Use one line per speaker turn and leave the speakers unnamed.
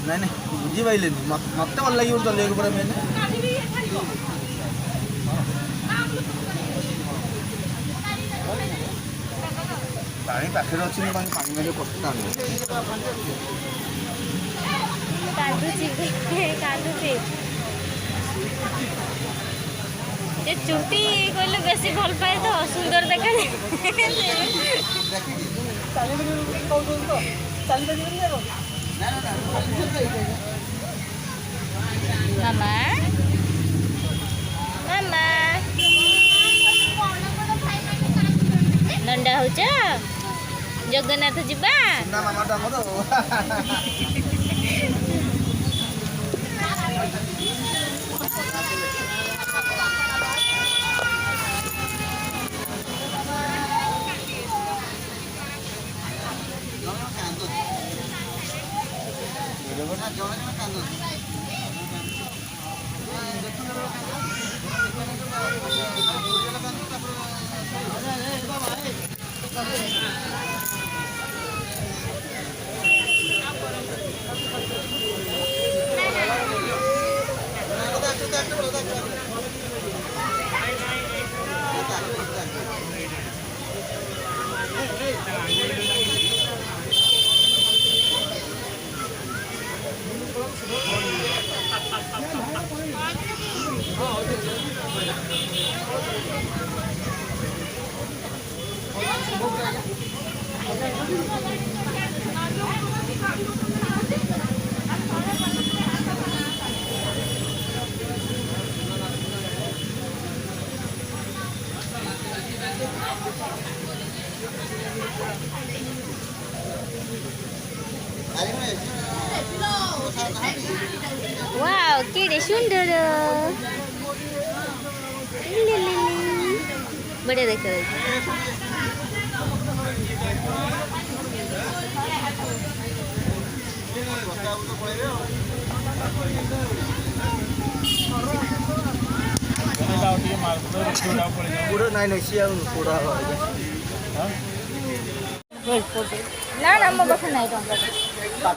ନାଇଁ ନାଇଁ ବୁଝିପାରିଲେନି ମତେ ଭଲ ଲାଗିବ ଚଲେଇବାକୁ ପୁରା ମେନ୍ ପାଣି ପାଖରେ ଅଛି ନା ପାଣି ପାଣି କଷ୍ଟ
କାନ୍ଦୁଛି ଯେ ଚୁଟି କହିଲେ ବେଶୀ ଭଲ ପାଏ ତ ସୁନ୍ଦର ଦେଖାଯାଏ ମାମା ମାମା ନଣ୍ଡା ହଉଛ ଜଗନ୍ନାଥ ଯିବା wow kiri सुंदर बढ़िया देख रहे ना ना मो बस नहीं